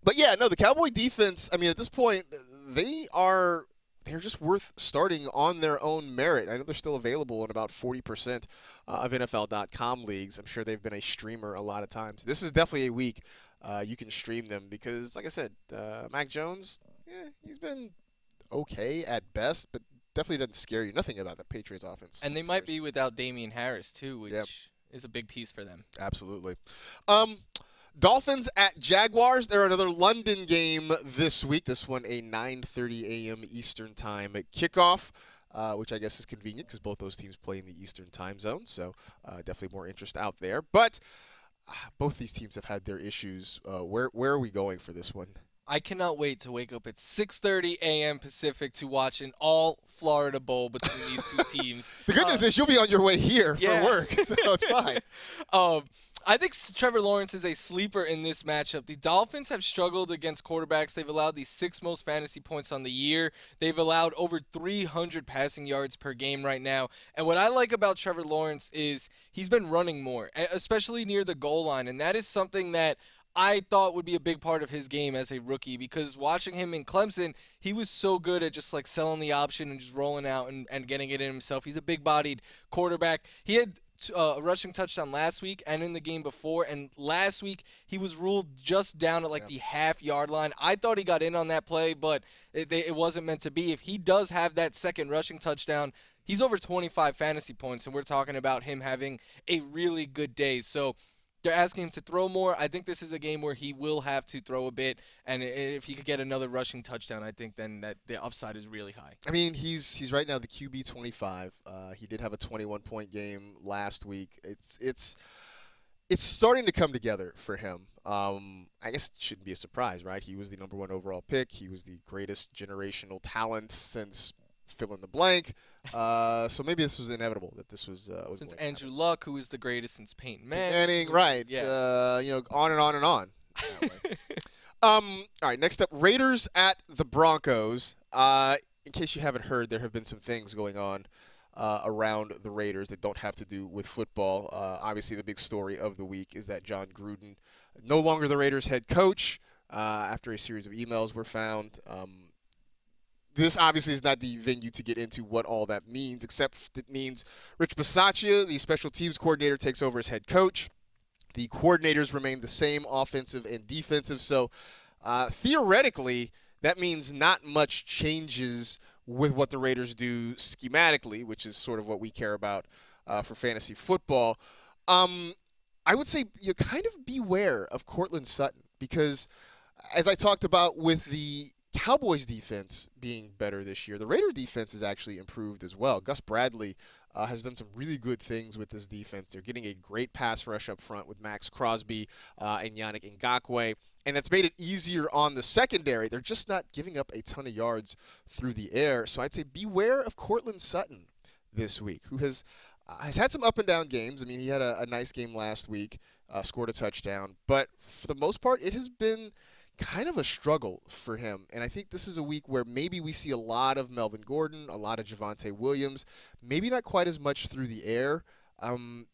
But yeah, no, the Cowboy defense, I mean, at this point, they're just worth starting on their own merit. I know they're still available in about 40% of NFL.com leagues. I'm sure they've been a streamer a lot of times. This is definitely a week you can stream them because, like I said, Mac Jones, he's been okay at best, but definitely doesn't scare you. Nothing about the Patriots offense. And they might be without Damian Harris, too, which is a big piece for them. Absolutely. Dolphins at Jaguars. They're another London game this week. This one a 9:30 a.m. Eastern Time kickoff, which I guess is convenient because both those teams play in the Eastern Time zone. So definitely more interest out there. But both these teams have had their issues. Where are we going for this one? I cannot wait to wake up at 6:30 a.m. Pacific to watch an all-Florida Bowl between these two teams. The good news is you'll be on your way here for work, so it's fine. I think Trevor Lawrence is a sleeper in this matchup. The Dolphins have struggled against quarterbacks. They've allowed the 6th most fantasy points on the year. They've allowed over 300 passing yards per game right now. And what I like about Trevor Lawrence is he's been running more, especially near the goal line. And that is something that I thought would be a big part of his game as a rookie because watching him in Clemson, he was so good at just like selling the option and just rolling out and getting it in himself. He's a big-bodied quarterback. He had a rushing touchdown last week and in the game before, and last week he was ruled just down at the half-yard line. I thought he got in on that play, but it wasn't meant to be. If he does have that second rushing touchdown, he's over 25 fantasy points, and we're talking about him having a really good day. So they're asking him to throw more. I think this is a game where he will have to throw a bit, and if he could get another rushing touchdown, I think then that the upside is really high. I mean, he's right now the QB 25. He did have a 21-point game last week. It's starting to come together for him. I guess it shouldn't be a surprise, right? He was the number 1 overall pick. He was the greatest generational talent since fill in the blank. So maybe this was inevitable that this was since Andrew Luck, who was the greatest since Peyton Manning, right? Yeah. On and on and on. All right, next up, Raiders at the Broncos. In case you haven't heard, there have been some things going on around the Raiders that don't have to do with football. Obviously, the big story of the week is that John Gruden, no longer the Raiders head coach, after a series of emails were found. This obviously is not the venue to get into what all that means, except it means Rich Bisaccia, the special teams coordinator, takes over as head coach. The coordinators remain the same, offensive and defensive. So theoretically, that means not much changes with what the Raiders do schematically, which is sort of what we care about for fantasy football. I would say you kind of beware of Cortland Sutton because, as I talked about with the Cowboys defense being better this year, the Raider defense has actually improved as well. Gus Bradley has done some really good things with this defense. They're getting a great pass rush up front with Max Crosby and Yannick Ngakoue, and that's made it easier on the secondary. They're just not giving up a ton of yards through the air. So I'd say beware of Cortland Sutton this week, who has had some up and down games. I mean, he had a nice game last week, scored a touchdown, but for the most part, it has been kind of a struggle for him. And I think this is a week where maybe we see a lot of Melvin Gordon, a lot of Javonte Williams, maybe not quite as much through the air.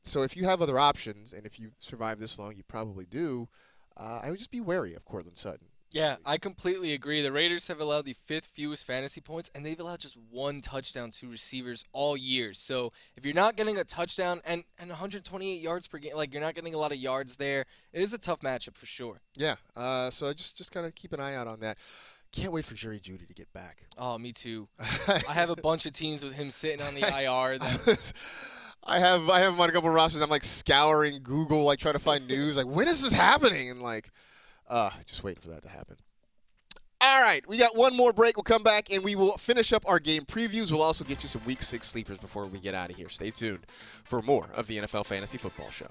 So if you have other options, and if you survive this long, you probably do, I would just be wary of Cortland Sutton. Yeah, I completely agree. The Raiders have allowed the 5th fewest fantasy points, and they've allowed just 1 touchdown to receivers all year. So if you're not getting a touchdown and 128 yards per game, like you're not getting a lot of yards there, it is a tough matchup for sure. Yeah, so just kind of keep an eye out on that. Can't wait for Jerry Jeudy to get back. Oh, me too. I have a bunch of teams with him sitting on the IR. I have him on a couple of rosters. I'm like scouring Google, like trying to find news. Like, when is this happening? And like, just waiting for that to happen. All right, we got one more break. We'll come back, and we will finish up our game previews. We'll also get you some Week 6 sleepers before we get out of here. Stay tuned for more of the NFL Fantasy Football Show.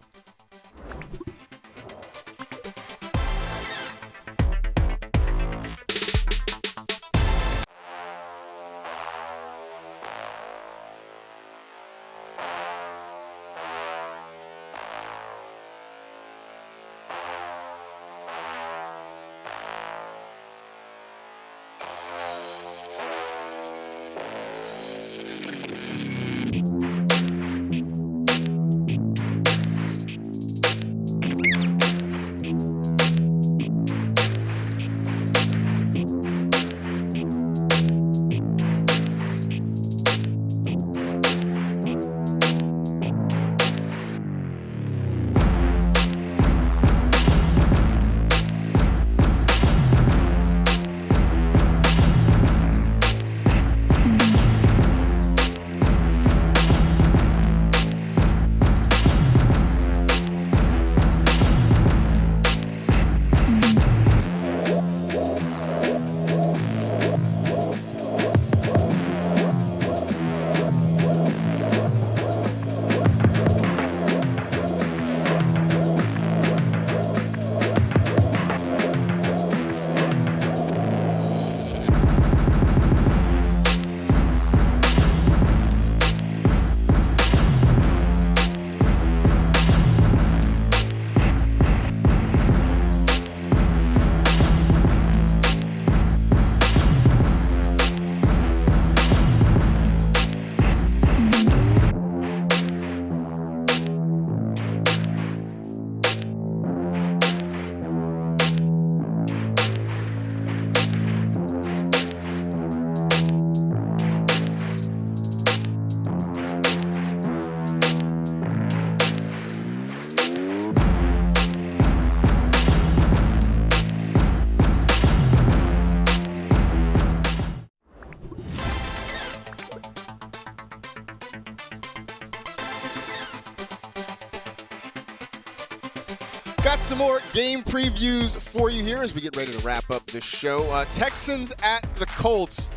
Got some more game previews for you here as we get ready to wrap up this show. Texans at the Colts.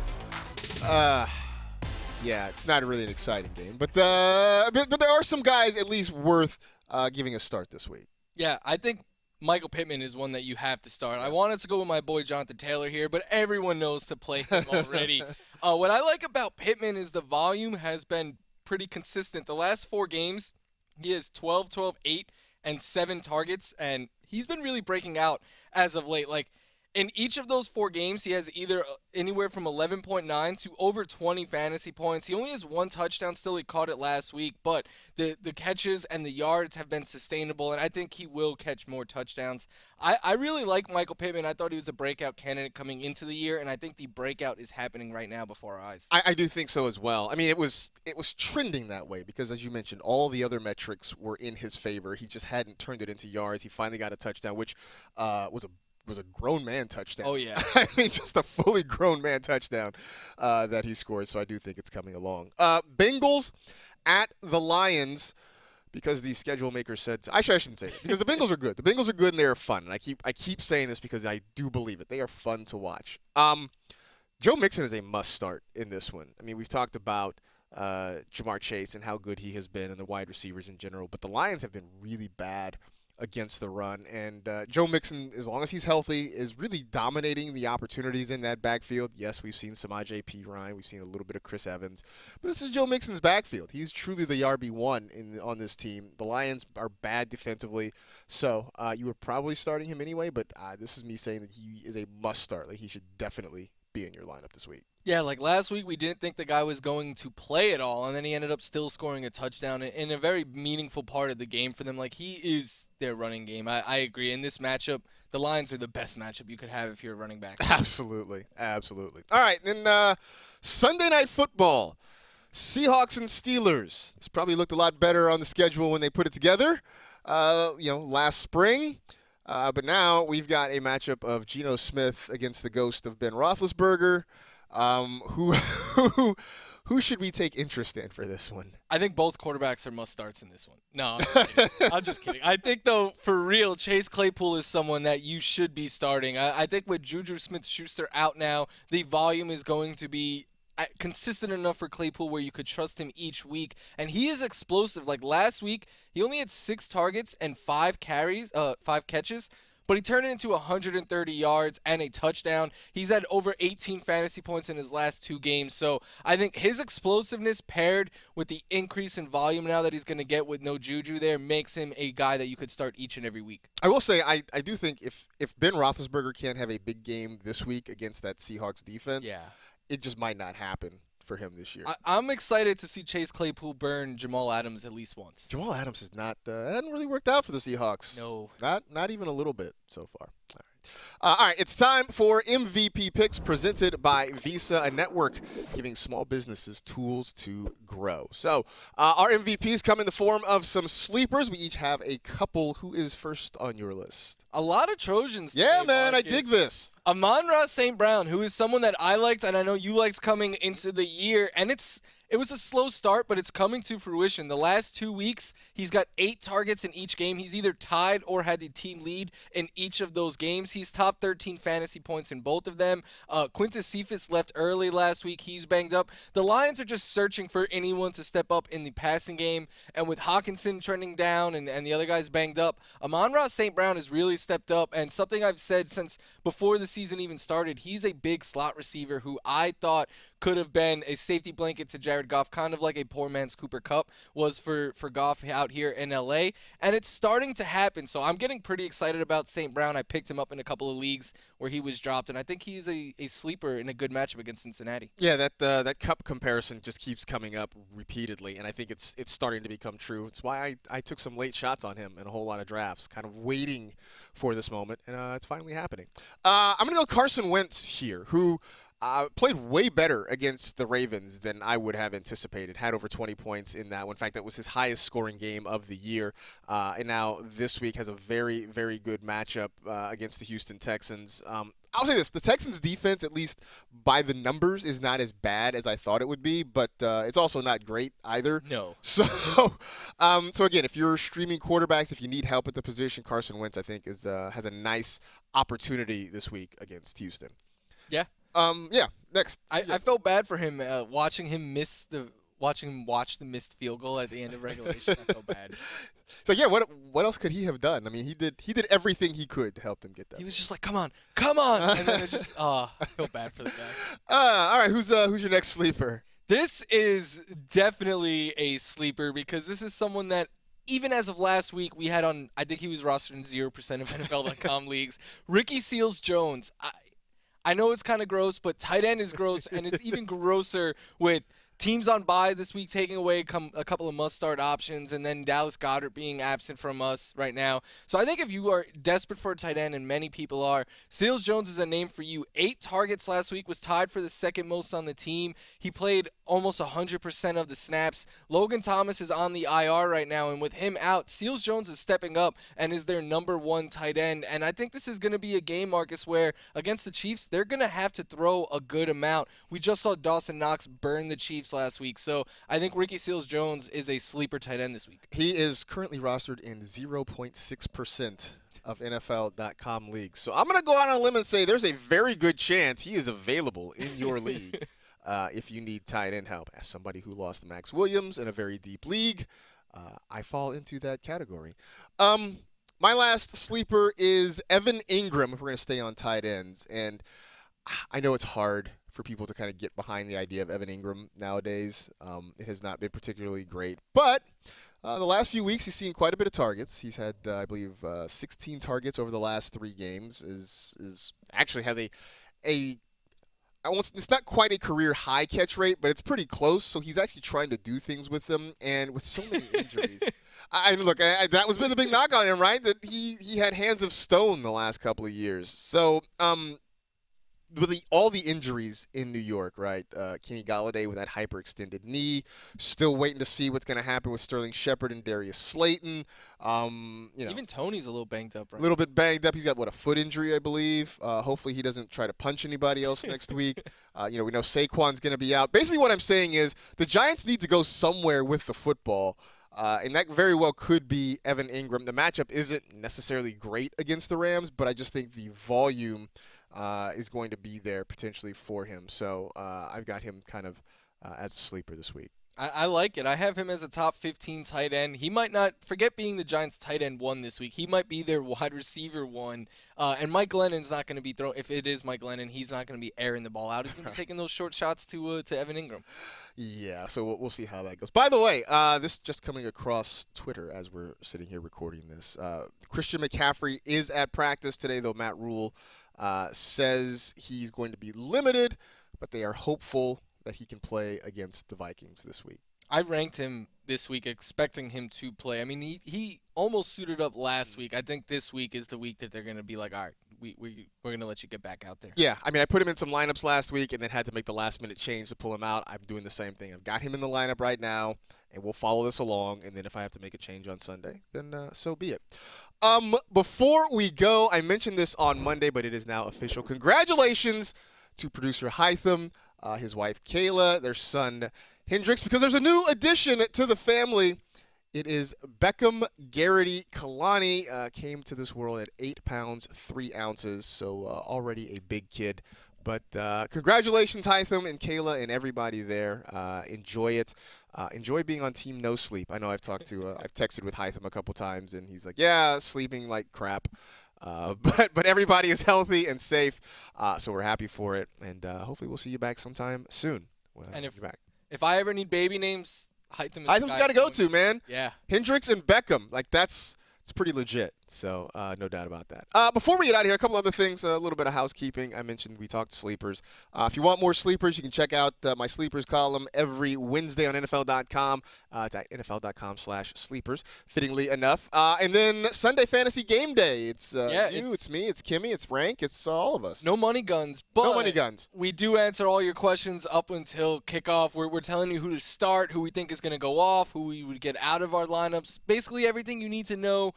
Yeah, it's not really an exciting game, but there are some guys at least worth giving a start this week. Yeah, I think Michael Pittman is one that you have to start. I wanted to go with my boy Jonathan Taylor here, but everyone knows to play him already. What I like about Pittman is the volume has been pretty consistent. The last 4 games, he has 12, 12, 8, and 7 targets, and he's been really breaking out as of late. Like, in each of those 4 games, he has either anywhere from 11.9 to over 20 fantasy points. He only has 1 touchdown still. He caught it last week, but the catches and the yards have been sustainable, and I think he will catch more touchdowns. I really like Michael Pittman. I thought he was a breakout candidate coming into the year, and I think the breakout is happening right now before our eyes. I do think so as well. I mean, it was trending that way because, as you mentioned, all the other metrics were in his favor. He just hadn't turned it into yards. He finally got a touchdown, which was a grown man touchdown. Oh, yeah. I mean, just a fully grown man touchdown that he scored, so I do think it's coming along. Bengals at the Lions, because the schedule maker said – actually, I shouldn't say that, because the Bengals are good. The Bengals are good, and they are fun. And I keep saying this because I do believe it. They are fun to watch. Joe Mixon is a must-start in this one. I mean, we've talked about Jamar Chase and how good he has been and the wide receivers in general, but the Lions have been really bad against the run, and Joe Mixon, as long as he's healthy, is really dominating the opportunities in that backfield. Yes, we've seen Samaje Perine, we've seen a little bit of Chris Evans, but this is Joe Mixon's backfield. He's truly the RB1 on this team. The Lions are bad defensively, so you were probably starting him anyway, but this is me saying that he is a must-start. Like, he should definitely be in your lineup this week. Yeah, like last week we didn't think the guy was going to play at all, and then he ended up still scoring a touchdown in a very meaningful part of the game for them. Like, he is their running game. I agree. In this matchup, the Lions are the best matchup you could have if you're a running back. Absolutely. Absolutely. All right, then Sunday Night Football, Seahawks and Steelers. This probably looked a lot better on the schedule when they put it together, last spring. But now we've got a matchup of Geno Smith against the ghost of Ben Roethlisberger. Who should we take interest in for this one? I think both quarterbacks are must-starts in this one. No, I'm just kidding. I think, though, for real, Chase Claypool is someone that you should be starting. I think with Juju Smith-Schuster out now, the volume is going to be consistent enough for Claypool where you could trust him each week, and he is explosive. Like last week, he only had 6 targets and 5 catches, but he turned it into 130 yards and a touchdown. He's had over 18 fantasy points in his last 2 games, so I think his explosiveness paired with the increase in volume now that he's going to get with no Juju there makes him a guy that you could start each and every week. I will say I do think if Ben Roethlisberger can't have a big game this week against that Seahawks defense, it just might not happen for him this year. I'm excited to see Chase Claypool burn Jamal Adams at least once. Jamal Adams has hadn't really worked out for the Seahawks. No. Not even a little bit so far. All right, it's time for MVP Picks presented by Visa, a network giving small businesses tools to grow. So our MVPs come in the form of some sleepers. We each have a couple. Who is first on your list? A lot of Trojans. Yeah, today, man, Marcus. I dig this. Amon-Ra St. Brown, who is someone that I liked and I know you liked coming into the year, and it was a slow start, but it's coming to fruition. The last 2 weeks, he's got 8 targets in each game. He's either tied or had the team lead in each of those games. He's top 13 fantasy points in both of them. Quintus Cephas left early last week. He's banged up. The Lions are just searching for anyone to step up in the passing game, and with Hawkinson trending down and the other guys banged up, Amon-Ra St. Brown has really stepped up, and something I've said since before the season even started, he's a big slot receiver who I thought could have been a safety blanket to Jared Goff, kind of like a poor man's Cooper Kupp was for Goff out here in L.A., and it's starting to happen, so I'm getting pretty excited about St. Brown. I picked him up in a couple of leagues where he was dropped, and I think he's a sleeper in a good matchup against Cincinnati. Yeah, that Kupp comparison just keeps coming up repeatedly, and I think it's starting to become true. It's why I took some late shots on him in a whole lot of drafts, kind of waiting for this moment, and it's finally happening. I'm going to go Carson Wentz here, who played way better against the Ravens than I would have anticipated. Had over 20 points in that one. In fact, that was his highest scoring game of the year. And now this week has a very, very good matchup against the Houston Texans. I'll say this: the Texans' defense, at least by the numbers, is not as bad as I thought it would be, but it's also not great either. No. So, so again, if you're streaming quarterbacks, if you need help at the position, Carson Wentz, I think, has a nice opportunity this week against Houston. Yeah. Yeah. Next. I felt bad for him watching him watch the missed field goal at the end of regulation. I felt bad. So yeah, what else could he have done? I mean, he did everything he could to help them get that. He was just like, come on, and then it just I felt bad for the guy. All right, who's your next sleeper? This is definitely a sleeper because this is someone that even as of last week we had on. I think he was rostered in 0% of NFL.com leagues. Ricky Seals-Jones. I know it's kind of gross, but tight end is gross, and it's even grosser with teams on bye this week taking away a couple of must-start options, and then Dallas Goedert being absent from us right now. So I think if you are desperate for a tight end, and many people are, Seals-Jones is a name for you. 8 targets last week, was tied for the second most on the team. He played almost 100% of the snaps. Logan Thomas is on the IR right now, and with him out, Seals-Jones is stepping up and is their number 1 tight end. And I think this is going to be a game, Marcus, where against the Chiefs, they're going to have to throw a good amount. We just saw Dawson Knox burn the Chiefs last week, so I think Ricky Seals-Jones is a sleeper tight end this week. He is currently rostered in 0.6% of NFL.com leagues. So I'm going to go out on a limb and say there's a very good chance he is available in your league if you need tight end help. As somebody who lost Max Williams in a very deep league, I fall into that category. My last sleeper is Evan Ingram, if we're going to stay on tight ends. And I know it's hard for people to kind of get behind the idea of Evan Ingram nowadays. It has not been particularly great. But the last few weeks, he's seen quite a bit of targets. He's had, I believe, 16 targets over the last 3 games. Actually has it's not quite a career high catch rate, but it's pretty close. So he's actually trying to do things with them. And with so many injuries, that was been the big knock on him, right? That he had hands of stone the last couple of years. So with all the injuries in New York, right? Kenny Golladay with that hyperextended knee. Still waiting to see what's going to happen with Sterling Shepard and Darius Slayton. Even Tony's a little banged up, right? A little bit banged up. He's got, a foot injury, I believe. Hopefully he doesn't try to punch anybody else next week. We know Saquon's going to be out. Basically what I'm saying is the Giants need to go somewhere with the football. And that very well could be Evan Ingram. The matchup isn't necessarily great against the Rams, but I just think the volume is going to be there potentially for him. So I've got him kind of as a sleeper this week. I like it. I have him as a top 15 tight end. He might not forget being the Giants' tight end 1 this week. He might be their wide receiver 1. And Mike Glennon's not going to be throwing. If it is Mike Glennon, he's not going to be airing the ball out. He's going to be taking those short shots to Evan Ingram. Yeah, so we'll see how that goes. By the way, this is just coming across Twitter as we're sitting here recording this. Christian McCaffrey is at practice today, though Matt Rule says he's going to be limited, but they are hopeful that he can play against the Vikings this week. I ranked him this week expecting him to play. I mean, he almost suited up last week. I think this week is the week that they're going to be like, all right, we're going to let you get back out there. Yeah, I mean, I put him in some lineups last week and then had to make the last-minute change to pull him out. I'm doing the same thing. I've got him in the lineup right now, and we'll follow this along. And then if I have to make a change on Sunday, then so be it. Before we go, I mentioned this on Monday, but it is now official. Congratulations to producer Hytham, his wife Kayla, their son Hendrix, because there's a new addition to the family. It is Beckham Garrity Kalani, came to this world at 8 pounds, 3 ounces, so already a big kid. But congratulations, Hytham and Kayla and everybody there. Enjoy it. Enjoy being on Team No Sleep. I know I've texted with Hytham a couple times, and he's like, yeah, sleeping like crap. But everybody is healthy and safe, so we're happy for it. And hopefully we'll see you back sometime soon. And if you're back. If I ever need baby names, Hytham's got to go to, man. Yeah. Hendrix and Beckham, it's pretty legit. So no doubt about that. Before we get out of here, a couple other things, a little bit of housekeeping. I mentioned we talked sleepers. If you want more sleepers, you can check out my sleepers column every Wednesday on NFL.com. It's at NFL.com/sleepers, fittingly enough. And then Sunday Fantasy Game Day. It's it's me, it's Kimmy, it's Frank, it's all of us. No money guns, but no money guns. We do answer all your questions up until kickoff. We're telling you who to start, who we think is going to go off, who we would get out of our lineups. Basically everything you need to know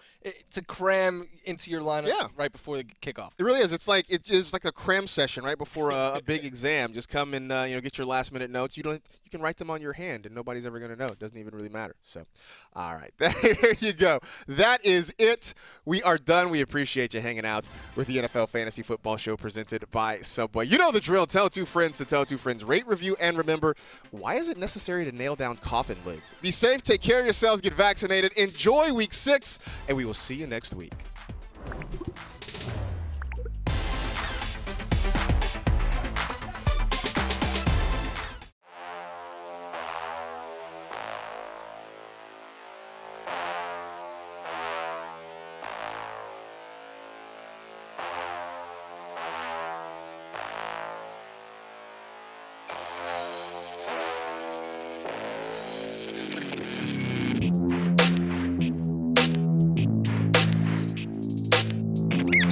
to cram into your lineups right before the kickoff. It really is. It is like a cram session right before a big exam. Just come and get your last minute notes. You can write them on your hand and nobody's ever going to know. It doesn't even really matter. So, all right, there you go. That is it. We are done. We appreciate you hanging out with the NFL Fantasy Football Show presented by Subway. You know the drill. Tell two friends to tell two friends. Rate, review, and remember, why is it necessary to nail down coffin lids? Be safe. Take care of yourselves. Get vaccinated. Enjoy Week 6, and we will see you next week.